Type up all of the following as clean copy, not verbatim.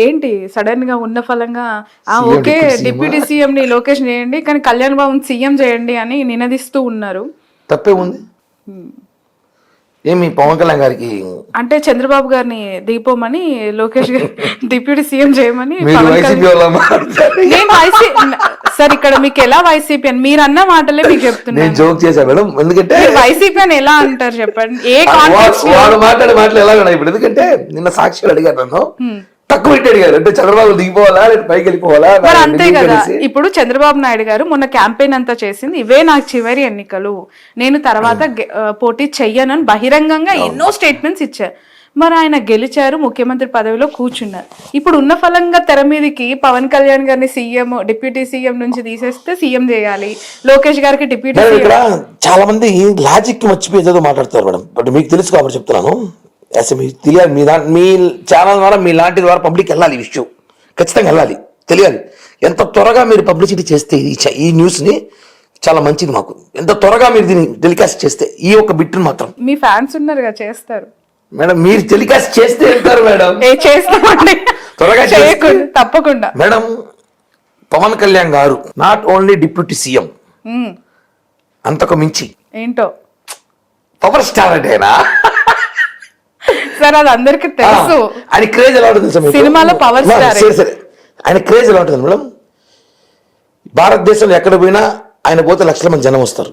ఏంటి సడన్ గా ఉన్న ఫలంగా ఓకే డిప్యూటీ సీఎం ని లోకేష్ చేయండి కానీ కళ్యాణ్ బాబు సీఎం చేయండి అని నినదిస్తూ ఉన్నారు. తప్పే ఉంది. ఏమి పవన్ కళ్యాణ్ గారికి అంటే చంద్రబాబు గారిని దిగిపోమని లోకేష్ గారు డిప్యూటీ సీఎం చేయమని నేను సార్ ఇక్కడ మీకు ఎలా వైసీపీ అని మీరు అన్న మాటలే మీకు చెప్తున్నాను. జోక్ చేశాను మేడం, ఎందుకంటే వైసీపీ అని ఎలా అంటారు చెప్పండి. ఏ వాడు మాట్లాడే మాటలు ఎలా ఉన్నాయి ఇప్పుడు, ఎందుకంటే నిన్న సాక్షులు అడిగారు నన్ను, తక్కువ పెట్టి అడిగారు అంటే చంద్రబాబు దిగిపోవాలా లేదా పైకి వెళ్ళిపోవాలా. మరి అంతే కదా, ఇప్పుడు చంద్రబాబు నాయుడు గారు మొన్న క్యాంపెయిన్ అంతా చేసింది ఇవే నాకు చివరి ఎన్నికలు, నేను తర్వాత పోటీ చెయ్యనని బహిరంగంగా ఎన్నో స్టేట్మెంట్స్ ఇచ్చారు. మరి ఆయన గెలిచారు, ముఖ్యమంత్రి పదవిలో కూర్చున్నారు. ఇప్పుడు ఉన్న ఫలంగా తెర మీదకి పవన్ కళ్యాణ్ గారిని సీఎం డిప్యూటీ సీఎం నుంచి తీసేస్తే సీఎం చేయాలి, లోకేష్ గారికి డిప్యూటీ సీఎం. చాలా మంది లాజిక్ మర్చిపోయేదో మాట్లాడతారు మేడం, బట్ మీకు తెలుసు కాబట్టి చెప్తున్నాను. అసలు మీకు తెలియాలి, మీ ఛానల్ ద్వారా మీ లాంటి ద్వారా పబ్లిక్ వెళ్ళాలి, ఈ విషయం ఖచ్చితంగా వెళ్ళాలి, తెలియాలి. ఎంత త్వరగా మీరు పబ్లిసిటీ చేస్తే ఈ న్యూస్ని చాలా మంచిది మాకు. ఎంత త్వరగా మీరు దీన్ని టెలికాస్ట్ చేస్తే, ఈ ఒక్క బిట్ని మాత్రం మీ ఫ్యాన్స్ ఉన్నారు కదా చేస్తారు మేడం, మీరు టెలికాస్ట్ చేస్తే వెళ్తారు మేడం. చేస్తామండి త్వరగా తప్పకుండా. మేడం పవన్ కళ్యాణ్ గారు నాట్ ఓన్లీ డిప్యూటీ సీఎం, అంతకు మించి ఏంటో పవర్ స్టార్ అంటేనా సార్, అది అందరికి తెలుసు. ఆయన క్రేజ్ ఎలా ఉంటుంది సినిమాలో పవర్ స్టార్. సరే, ఆయన క్రేజ్ ఎలా ఉంటుంది మేడం? భారతదేశంలో ఎక్కడ పోయినా ఆయన పోతే లక్షల మంది జనం వస్తారు.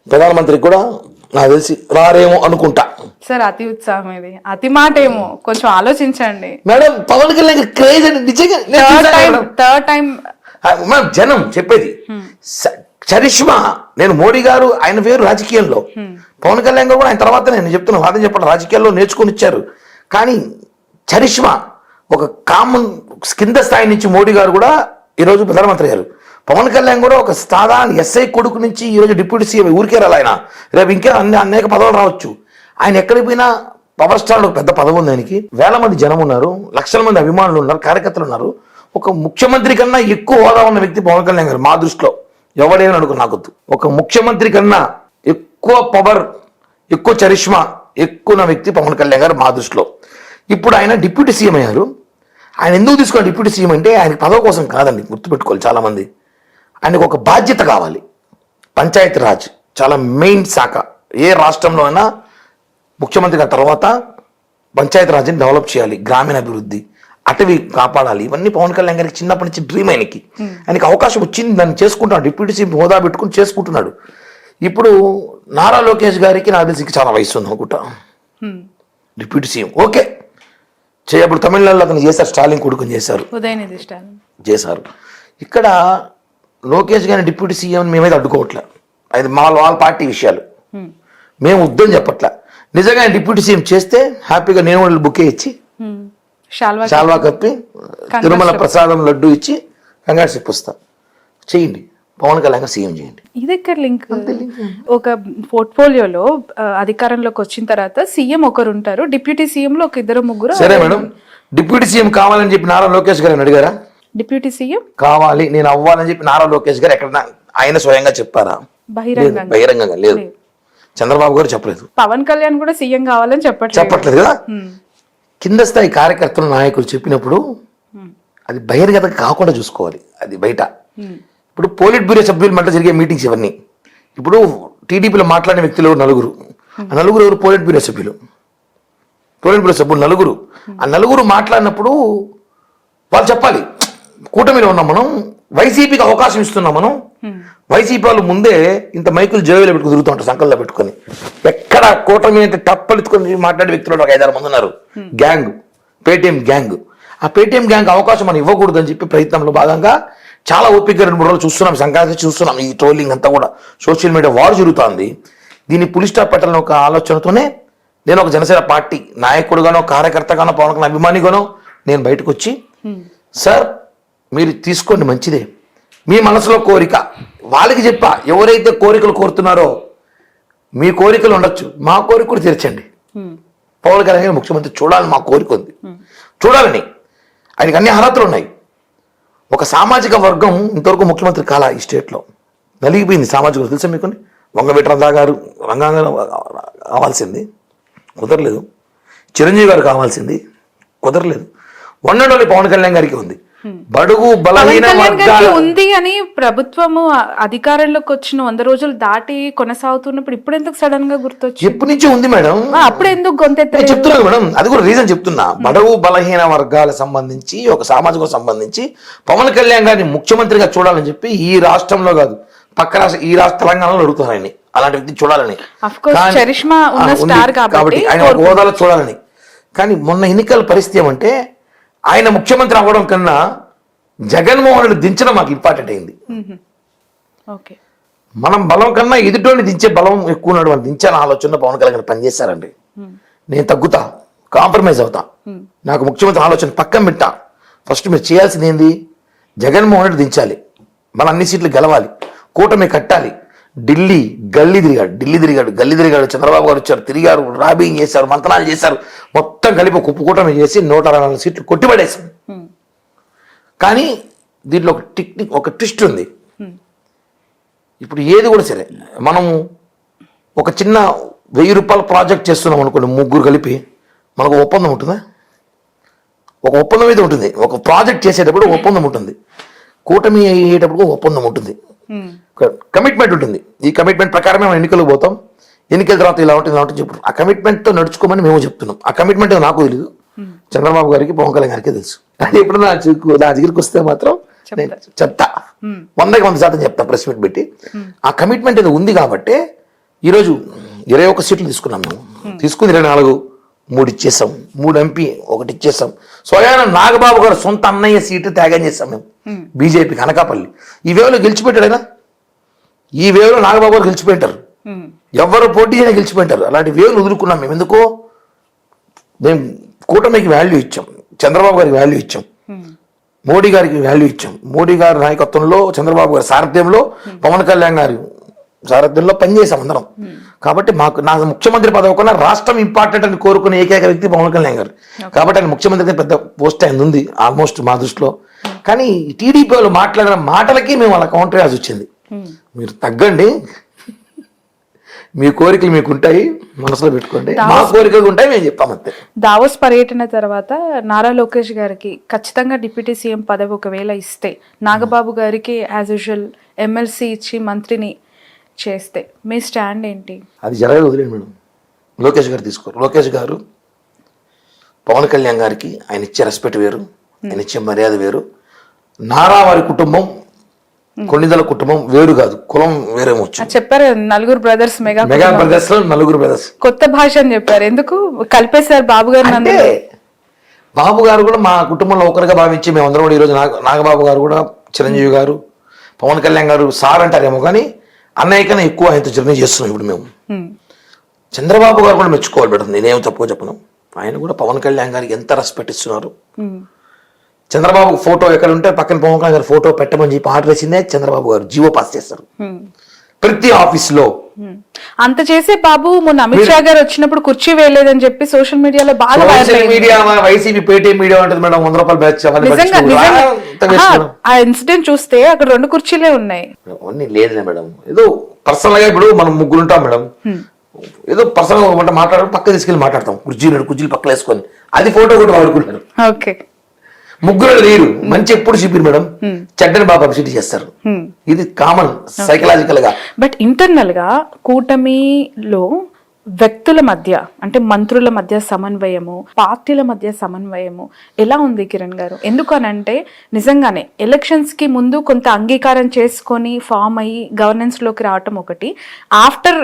ప్రధానమంత్రికి కూడా నాకు తెలిసి రారేమో అనుకుంటా. సార్ అతి ఉత్సాహం, ఇది అతి మాట ఏమో, కొంచెం ఆలోచించండి మేడం. పవన్ కళ్యాణ్ క్రేజ్ అంటే నిజంగా థర్డ్ టైం జనం చెప్పేది చరిష్మా. నేను మోడీ గారు ఆయన వేరు రాజకీయంలో, పవన్ కళ్యాణ్ గారు కూడా ఆయన తర్వాత నేను చెప్తున్నా వాదన చెప్పండి రాజకీయాల్లో నేర్చుకుని ఇచ్చారు. కానీ చరిష్మా ఒక కామన్ కింద స్థాయి నుంచి మోడీ గారు కూడా ఈరోజు ప్రధానమంత్రి గారు, పవన్ కళ్యాణ్ కూడా ఒక సాధారణ ఎస్ఐ కొడుకు నుంచి ఈరోజు డిప్యూటీ సీఎం. ఊరికే రాలి ఆయన, రేపు ఇంకా అనేక పదవులు రావచ్చు. ఆయన ఎక్కడికి పోయినా పవర్ స్టార్ పెద్ద పదవి ఉంది ఆయనకి. వేల మంది జనం ఉన్నారు, లక్షల మంది అభిమానులు ఉన్నారు, కార్యకర్తలు ఉన్నారు. ఒక ముఖ్యమంత్రి కన్నా ఎక్కువ హోదా ఉన్న వ్యక్తి పవన్ కళ్యాణ్ గారు మా దృష్టిలో. ఎవడేమని అడుగు నాకొద్దు. ఒక ముఖ్యమంత్రి కన్నా ఎక్కువ పవర్, ఎక్కువ చరిష్మా, ఎక్కువ వ్యక్తి పవన్ కళ్యాణ్ గారు మా దృష్టిలో. ఇప్పుడు ఆయన డిప్యూటీ సీఎం అయ్యారు. ఆయన ఎందుకు తీసుకోవాలి డిప్యూటీ సీఎం అంటే, ఆయనకి పదవి కోసం కాదండి, గుర్తుపెట్టుకోవాలి చాలామంది. ఆయనకు ఒక బాధ్యత కావాలి. పంచాయతీ రాజ్ చాలా మెయిన్ శాఖ. ఏ రాష్ట్రంలో అయినా ముఖ్యమంత్రి గారి తర్వాత పంచాయతీ రాజ్ని డెవలప్ చేయాలి, గ్రామీణ అభివృద్ధి, అటవీ కాపాడాలి. ఇవన్నీ పవన్ కళ్యాణ్ గారికి చిన్నప్పటి నుంచి డ్రీమ్. ఆయనకి అవకాశం వచ్చింది, దాన్ని చేసుకుంటున్నాడు. డిప్యూటీ సీఎం హోదా పెట్టుకుని చేసుకుంటున్నాడు. ఇప్పుడు నారా లోకేష్ గారికి నాకు తెలిసి చాలా వయసు ఉంది అనుకుంటా. డిప్యూటీ సీఎం ఓకే చేయప్పుడు తమిళనాడులో అతను చేశారు, స్టాలిన్ కొడుకుని చేశారు, చేశారు. ఇక్కడ లోకేష్ గారిని డిప్యూటీ సీఎం మేమైతే అడ్డుకోవట్లే, అది వాళ్ళ పార్టీ విషయాలు, మేము వద్దని చెప్పట్లే. నిజంగా ఆయన డిప్యూటీ సీఎం చేస్తే హ్యాపీగా నేను వాళ్ళు బుకే ఇచ్చి శాల్వా కప్పి తిరుమల ప్రసాదం లడ్డు ఇచ్చి కంగ్రాట్స్ ఇప్పిస్తా. చేయండి, పవన్ కళ్యాణ్ సీఎం చేయండి. ఇది ఎక్కడ లింక్? ఒక పోర్ట్ఫోలియోలో అధికారంలోకి వచ్చిన తర్వాత సీఎం ఒకరు ఉంటారు, డిప్యూటీ సీఎం లో ఒక ఇద్దరు ముగ్గురు. సరే మేడం, డిప్యూటీ సీఎం కావాలని చెప్పి నారా లోకేష్ గారు అడిగారా? డిప్యూటీ సీఎం కావాలి నేను అవ్వాలని చెప్పి నారా లోకేష్ గారు ఎక్కడ ఆయన స్వయంగా చెప్పారా? బహిరంగంగా లేదు. చంద్రబాబు గారు చెప్పలేదు. పవన్ కళ్యాణ్ కూడా సీఎం కావాలని చెప్పట్లేదు కదా. కింద స్థాయి కార్యకర్తలు నాయకులు చెప్పినప్పుడు అది బహిర్గతం కాకుండా చూసుకోవాలి, అది బయట. ఇప్పుడు పోలిట్ బ్యూరో సభ్యుల మధ్య జరిగే మీటింగ్స్ ఇవన్నీ. ఇప్పుడు టీడీపీలో మాట్లాడిన వ్యక్తులు నలుగురు, ఆ నలుగురు ఎవరు? పోలిట్ బ్యూరో సభ్యులు. పోలిట్ బ్యూరో సభ్యులు నలుగురు. ఆ నలుగురు మాట్లాడినప్పుడు వాళ్ళు చెప్పాలి, కూటమిలో ఉన్నాం మనం, వైసీపీకి అవకాశం ఇస్తున్నాం మనం. వైసీపీ వాళ్ళు ముందే ఇంత మైకులు జోవిలో పెట్టుకుని తిరుగుతూ ఉంటారు, సంకల్లో పెట్టుకొని. ఎక్కడ కూటమి అంటే టప్పలెత్తుకొని మాట్లాడే వ్యక్తులు ఒక 5-6 మంది ఉన్నారు. Gang, Paytm gang. ఆ పేటీఎం గ్యాంగ్ అవకాశం మనం ఇవ్వకూడదు అని చెప్పి ప్రయత్నంలో భాగంగా చాలా ఓపిక 2-3 రోజులు చూస్తున్నాం, సంక్రాంతి చూస్తున్నాం. ఈ ట్రోలింగ్ అంతా కూడా సోషల్ మీడియా వార్ జరుగుతుంది. దీన్ని పులి స్టాప్ పెట్టాలని ఒక ఆలోచనతోనే నేను ఒక జనసేన పార్టీ నాయకుడుగానో, కార్యకర్తగానో, పవన్ కళ్యాణ్ అభిమానిగానో నేను బయటకు వచ్చి, సార్ మీరు తీసుకోండి మంచిదే, మీ మనసులో కోరిక వాళ్ళకి చెప్పా, ఎవరైతే కోరికలు కోరుతున్నారో మీ కోరికలు ఉండొచ్చు, మా కోరిక కూడా తీర్చండి. పవన్ కళ్యాణ్ ముఖ్యమంత్రి చూడాలని మా కోరిక ఉంది, చూడాలని. ఆయనకి అన్ని అర్హతలు ఉన్నాయి. ఒక సామాజిక వర్గం ఇంతవరకు ముఖ్యమంత్రి కాలా ఈ స్టేట్లో, నలిగిపోయింది సామాజిక. తెలుసా మీకు? వంగవీట్రంగా గారు రంగా కావాల్సింది కుదరలేదు, చిరంజీవి గారు కావాల్సింది కుదరలేదు. One and only Pawan Kalyan గారికి ఉంది. బడుగు బలహీన పవన్ కళ్యాణ్ గారికి వర్గాల ఉంది అని ప్రభుత్వము అధికారంలోకి వచ్చిన 100 రోజులు దాటి కొనసాగుతున్నప్పుడు ఇప్పుడు ఎందుకు సడన్ గా గుర్తొచ్చి ఎప్పటి నుంచి ఉంది మేడం. అప్పుడు ఎందుకు నేను గొంతెత్తలేదు? చెప్తున్నాను మేడం, అది కూడా రీజన్ చెప్తున్నా. బడుగు బలహీన వర్గాలకు సంబంధించి ఒక సామాజిక సంబంధించి పవన్ కళ్యాణ్ గారిని ముఖ్యమంత్రిగా చూడాలని చెప్పి ఈ రాష్ట్రంలో కాదు పక్క రాష్ట్ర ఈ రాష్ట్ర తెలంగాణలో అడుగుతున్నారు ఆయన్ని, అలాంటి వ్యక్తి చూడాలని. Of course, చరిష్మా ఉన్న స్టార్ కాబట్టి ఆయన ఒక హోదాలో చూడాలని. కానీ మొన్న ఎన్నికల పరిస్థితి ఏమంటే ఆయన ముఖ్యమంత్రి అవ్వడం కన్నా జగన్మోహన్ రెడ్డి దించడం మాకు ఇంపార్టెంట్ అయింది. ఓకే, మనం బలం కన్నా ఎదుటోని దించే బలం ఎక్కువ ఉన్నాడు, వాళ్ళు దించాలని ఆలోచన పవన్ కళ్యాణ్ గారు పనిచేశారండి. నేను తగ్గుతా, కాంప్రమైజ్ అవుతా, నాకు ముఖ్యమంత్రి ఆలోచన పక్కన పెట్టా. ఫస్ట్ మీరు చేయాల్సింది ఏంది, జగన్మోహన్ రెడ్డి దించాలి, మన అన్ని సీట్లు గెలవాలి, కూటమి కట్టాలి. ఢిల్లీ గల్లీ తిరిగాడు, చంద్రబాబు గారు వచ్చారు, తిరిగారు, రాబింగ్ చేశారు, మంత్రాలు చేశారు, మొత్తం కలిపి ఒక కూటమి చేసి 164 సీట్లు కొట్టిపడేశాం. కానీ దీంట్లో ఒక ట్విస్ట్ ఉంది. ఇప్పుడు ఏది కూడా సరే మనము ఒక చిన్న 1000 రూపాయల ప్రాజెక్ట్ చేస్తున్నాం అనుకోండి, ముగ్గురు కలిపి, మనకు ఒప్పందం ఉంటుందా? ఒక ఒప్పందం మీద ఉంటుంది. ఒక ప్రాజెక్ట్ చేసేటప్పుడు ఒప్పందం ఉంటుంది, కూటమి అయ్యేటప్పుడు ఒప్పందం ఉంటుంది, కమిట్మెంట్ ఉంటుంది. ఈ కమిట్మెంట్ ప్రకారమే మనం ఎన్నికలకు పోతాం, ఎన్నికల తర్వాత ఇలా ఉంటుంది చెప్పు. ఆ కమిట్మెంట్తో నడుచుకోమని మేము చెప్తున్నాం. ఆ కమిట్మెంట్ నాకు తెలియదు, చంద్రబాబు గారికి పవన్ కళ్యాణ్ గారికి తెలుసు. కానీ ఇప్పుడు నా దగ్గరికి వస్తే మాత్రం నేను చెప్తా, 100% చెప్తా ప్రెస్ మీట్ పెట్టి. ఆ కమిట్మెంట్ ఏదో ఉంది కాబట్టి ఈరోజు 21 సీట్లు తీసుకున్నాం మేము. తీసుకుని 24, 3 ఇచ్చేసాం, 3 ఎంపీ 1 ఇచ్చేసాం. స్వయాన నాగబాబు గారు సొంత అన్నయ్య సీటు త్యాగం చేస్తాం మేము బీజేపీకి, అనకాపల్లి. ఈ వేవ్లో గెలిచిపెట్టాడైనా, ఈ వేవ్లో నాగబాబు గారు గెలిచిపోయింటారు, ఎవరు పోటీ అయినా గెలిచిపోయింటారు. అలాంటి వేవ్లు వదులుకున్నాం మేము. ఎందుకో మేము కూటమికి వాల్యూ ఇచ్చాం, చంద్రబాబు గారికి వాల్యూ ఇచ్చాం, మోడీ గారికి వాల్యూ ఇచ్చాం. మోడీ గారి నాయకత్వంలో, చంద్రబాబు గారి సారథ్యంలో, పవన్ కళ్యాణ్ గారి సారథ్యంలో పనిచేసాం అందరం. కాబట్టి నా ముఖ్యమంత్రి పదవి కన్నా రాష్ట్రం ఇంపార్టెంట్ అని కోరుకునే ఏకైక వ్యక్తి పవన్ కళ్యాణ్ గారు. కాబట్టి ఆయన ముఖ్యమంత్రి పెద్ద పోస్ట్ ఆయన ఉంది ఆల్మోస్ట్ మా దృష్టిలో. కానీ టీడీపీ వాళ్ళు మాట్లాడిన మాటలకి మేము వాళ్ళ కౌంటర్ వేయాల్సి వచ్చింది. మీరు తగ్గండి, మీ కోరికలు మీకు ఉంటాయి, మనసులో పెట్టుకోండి, మా కోరికలు ఉంటాయి, మేము చెప్తామంతే. దావోస్ పర్యటన తర్వాత నారా లోకేష్ గారికి ఖచ్చితంగా డిప్యూటీ సీఎం పదవి ఒకవేళ ఇస్తే, నాగబాబు గారికి యాజ్ యూజువల్ ఎమ్మెల్సీ ఇచ్చి మంత్రిని చేస్తే మీ స్టాండ్ ఏంటి? అది జరగదు, వదిలేండి మేడం. లోకేష్ గారు తీసుకోరు. లోకేష్ గారు పవన్ కళ్యాణ్ గారికి ఆయన ఇచ్చే రెస్పెక్ట్ వేరు, ఆయన ఇచ్చే మర్యాద వేరు. నారా వారి కుటుంబం, కొన్నిదల కుటుంబం వేరు కాదు, కులం వేరేమొచ్చు. చెప్పారు 4 బ్రదర్స్, మెగా బ్రదర్స్ లో 4 బ్రదర్స్. కొత్త భాష అని చెప్పారు, ఎందుకు కలిపేశారు బాబు గారు? అంటే బాబు గారు కూడా మా కుటుంబంలో ఒకరిగా భావించి మేమందరం కూడా ఈరోజు నాగబాబు గారు కూడా, చిరంజీవి గారు, పవన్ కళ్యాణ్ గారు సార్ అంటారేమో కానీ అన్నయ్య కన్నా ఎక్కువ ఆయనతో జర్నీ చేస్తున్నాం ఇప్పుడు మేము. చంద్రబాబు గారు కూడా మెచ్చుకోవాలి మేడం, నేనేం తక్కువ చెప్పను. ఆయన కూడా పవన్ కళ్యాణ్ గారికి ఎంత రెస్పెక్ట్ ఇస్తున్నారు. చంద్రబాబు ఫోటో ఎక్కడ ఉంటే పక్కన పవన్ కళ్యాణ్ గారు ఫోటో పెట్టమని చెప్పి ఆర్డర్ వేసిందే చంద్రబాబు గారు జీవో పాస్ చేస్తారు ప్రతి ఆఫీస్ లో. అంత చేసే బాబు మొన్న అమిత్ షా గారు వచ్చినప్పుడు కుర్చీ వేయలేదని చెప్పి సోషల్ మీడియాలో బాగా మీడియా, వైసీపీ పేటీఎం మీడియా ఉంటుంది మేడం, 100 రూపాయలు బ్యాచ్. ఆ ఇన్సిడెంట్ చూస్తే అక్కడ 2 కుర్చీలే ఉన్నాయి. అన్ని లేదులే మేడం, ఏదో పర్సనల్ గా ఇప్పుడు మనం ముగ్గురు ఉంటాం మేడం, ఏదో పర్సనల్ గా మాట్లాడడం పక్క తీసుకెళ్ళి మాట్లాడతాం, కుర్చీలు పక్కన వేసుకొని, అది ఫోటో కూడా వాడుకుంటారు. ఓకే, ముగ్గురు లేరు, మంచి ఎప్పుడు చూపిరు మేడం, చెడ్డని బాగా పబ్లిసిటీ చేస్తారు. ఇది కామన్ సైకలాజికల్ గా. బట్ ఇంటర్నల్ గా కూటమిలో వ్యక్తుల మధ్య, అంటే మంత్రుల మధ్య సమన్వయము, పార్టీల మధ్య సమన్వయము ఎలా ఉంది కిరణ్ గారు? ఎందుకనంటే నిజంగానే ఎలక్షన్స్ కి ముందు కొంత అంగీకారం చేసుకొని ఫామ్ అయ్యి గవర్నెన్స్ లోకి రావటం ఒకటి, ఆఫ్టర్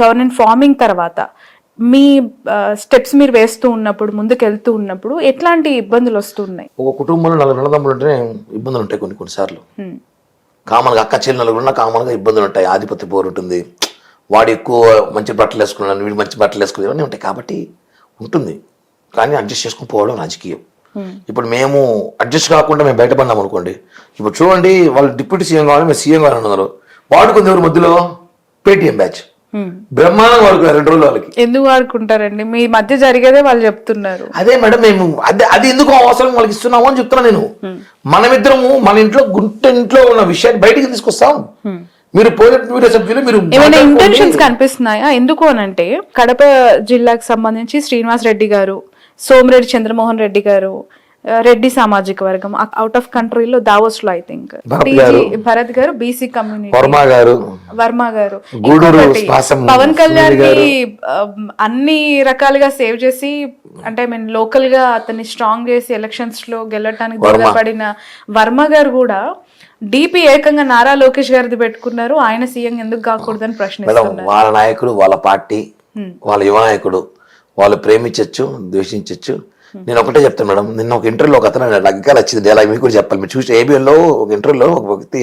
గవర్నెన్స్ ఫార్మింగ్ తర్వాత మీ స్టెప్స్ మీరు వేస్తూ ఉన్నప్పుడు, ముందుకు వెళ్తూ ఉన్నప్పుడు ఎట్లాంటి ఇబ్బందులు వస్తున్నాయి? ఒక కుటుంబంలో 4 అన్నదమ్ములు ఉంటేనే ఇబ్బందులు ఉంటాయి కొన్నిసార్లు. కామన్ గా అక్క చెల్లి 4 ఉన్నా కామన్ గా ఇబ్బందులు ఉంటాయి. ఆధిపత్య పోరు ఉంటుంది, వాడు ఎక్కువ మంచి బట్టలు వేసుకున్నాను, వీడు మంచి బట్టలు వేసుకుని, ఇవన్నీ ఉంటాయి. కాబట్టి ఉంటుంది, కానీ అడ్జస్ట్ చేసుకుని పోవడం రాజకీయం. ఇప్పుడు మేము అడ్జస్ట్ కాకుండా మేము బయటపడినాం అనుకోండి, ఇప్పుడు చూడండి వాళ్ళు డిప్యూటీ సీఎం కావాలి, మేము సీఎం కావాలని అన్నారు, వాడుకుంది ఎవరు మధ్యలో? పేటీఎం బ్యాచ్ బ్రహ్మాండంగా వాడుకున్నారు 2 రోజులు. వాళ్ళకి ఎందుకు వాడుకుంటారండి? మీ మధ్య జరిగేదే వాళ్ళు చెప్తున్నారు. అదే మేడం, మేము అది ఎందుకు అవసరం వాళ్ళకి ఇస్తున్నాము అని చెప్తున్నా నేను. మనమిద్దరము మన ఇంట్లో ఉన్న విషయాన్ని బయటికి తీసుకొస్తాం. మీరు ఏమైనా ఇంటెన్షన్స్ కనిపిస్తున్నాయా? ఎందుకు అనంటే కడప జిల్లాకు సంబంధించి శ్రీనివాస్ రెడ్డి గారు, సోమిరెడ్డి చంద్రమోహన్ రెడ్డి గారు, రెడ్డి సామాజిక వర్గం అవుట్ ఆఫ్ కంట్రీలో దావోస్ లో ఐ థింక్ భరత్ గారు. భరత్ గారు బీసీ కమ్యూనిటీ, వర్మ గారు గూడూరు ఇంకొకటి, శ్వాసం పవన్ కళ్యాణ్ కి అన్ని రకాలుగా సేవ్ చేసి అంటే ఐ మీన్ లోకల్ గా అతన్ని స్ట్రాంగ్ చేసి ఎలక్షన్స్ లో గెలవటానికి దోహదపడిన వర్మ గారు కూడా డిపి ఏకంగా నారా లోకేష్ గారిది పెట్టుకున్నారు. ఆయన సీఎం ఎందుకు కాకూడదని మేడం ప్రశ్నిస్తున్నారు. వాళ్ళ నాయకుడు, వాళ్ళ పార్టీ, వాళ్ళ యువ నాయకుడు, వాళ్ళు ప్రేమించవచ్చు, ద్వేషించవచ్చు. నేను ఒకటే చెప్తాను మేడం, నిన్న ఒక ఇంటర్వ్యూలో ఒక అతను నాకు ఇంకా నచ్చింది డైలాగ్, మీకు కూడా చెప్పాలి. మీరు చూసి ఏబిఎన్లో ఒక ఇంటర్వ్యూలో ఒక వ్యక్తి,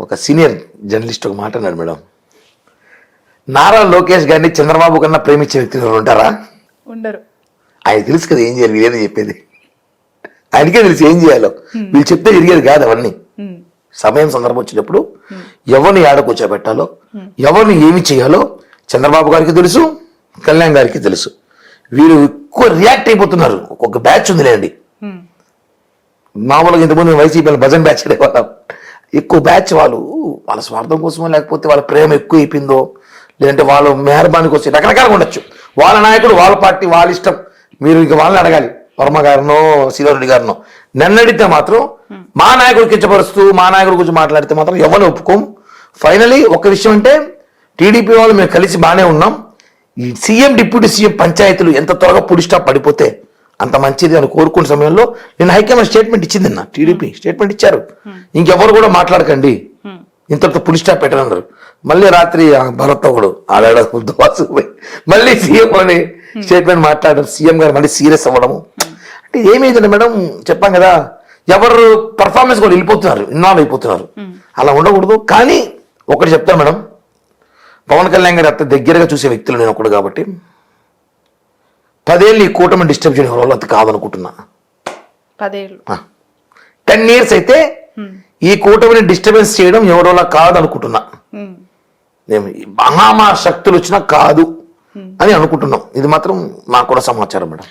ఒక సీనియర్ జర్నలిస్ట్ ఒక మాట అన్నాడు మేడం, నారా లోకేష్ గారిని చంద్రబాబు కన్నా ప్రేమించే వ్యక్తులు ఎవరు ఉంటారా? ఉండరు. ఆయన తెలుసు కదా ఏం చేయాలి, వీళ్ళేది చెప్పేది ఆయనకే తెలుసు ఏం చేయాలో. వీళ్ళు చెప్తే జరిగేది కాదు అవన్నీ. సమయం సందర్భం వచ్చినప్పుడు ఎవరిని ఏడ కూర్చోబెట్టాలో, ఎవరిని ఏమి చేయాలో చంద్రబాబు గారికి తెలుసు, కళ్యాణ్ గారికి తెలుసు. వీళ్ళు ఎక్కువ రియాక్ట్ అయిపోతున్నారు. ఒక్కొక్క బ్యాచ్ ఉందిలేండి, మామూలుగా ఇంతకుముందు వైసీపీ భజన్ బ్యాచ్ వాళ్ళం, ఎక్కువ బ్యాచ్ వాళ్ళు వాళ్ళ స్వార్థం కోసమో లేకపోతే వాళ్ళ ప్రేమ ఎక్కువ అయిపోయిందో లేదంటే వాళ్ళ మెహర్బానికి వచ్చి రకరకాలుగా ఉండొచ్చు. వాళ్ళ నాయకుడు, వాళ్ళ పార్టీ, వాళ్ళ ఇష్టం. మీరు ఇక వాళ్ళని అడగాలి, వర్మ గారినో శ్రీధర్రెడ్డి గారినో. నన్ను అడిగితే మాత్రం మా నాయకుడు కించపరుస్తూ మా నాయకుడి గురించి మాట్లాడితే మాత్రం ఎవరిని ఒప్పుకోం. ఫైనలీ ఒక విషయం అంటే టీడీపీ వాళ్ళు మేము కలిసి బాగానే ఉన్నాం. ఈ సీఎం డిప్యూటీ సీఎం పంచాయతీలు ఎంత త్వరగా పుడి స్టాప్ పడిపోతే అంత మంచిది అని కోరుకున్న సమయంలో నేను హైకమాండ్ స్టేట్మెంట్ ఇచ్చింది. నిన్న టీడీపీ స్టేట్మెంట్ ఇచ్చారు, ఇంకెవరు కూడా మాట్లాడకండి, ఇంతటితో పులి స్టాప్ పెట్టనన్నారు. మళ్ళీ రాత్రి భరత్ ఒకడు ఆడాడ పోయి మళ్ళీ సీఎం అని స్టేట్మెంట్ మాట్లాడారు. సీఎం గారు మళ్ళీ సీరియస్ అవ్వడము. అంటే ఏమైందంటే మేడం చెప్పాం కదా, ఎవరు పర్ఫార్మెన్స్ కూడా వెళ్ళిపోతున్నారు, ఇన్వాల్వ్ అయిపోతున్నారు. అలా ఉండకూడదు. కానీ ఒకటి చెప్తాను మేడం, పవన్ కళ్యాణ్ గారు అంత దగ్గరగా చూసే వ్యక్తులు నేను ఒకడు కాబట్టి 10 ఏళ్ళు ఈ కూటమి డిస్టర్బ్ చేయడం వల్ల అది కాదనుకుంటున్నా. 10 ఏళ్ళు 10 years అయితే ఈ కూటమిని డిస్టర్బెన్స్ చేయడం ఎవరోలా కాదనుకుంటున్నా. నేను మహామా శక్తులు వచ్చినా కాదు అని అనుకుంటున్నాం. ఇది మాత్రం మాకు కూడా సమాచారం మేడం.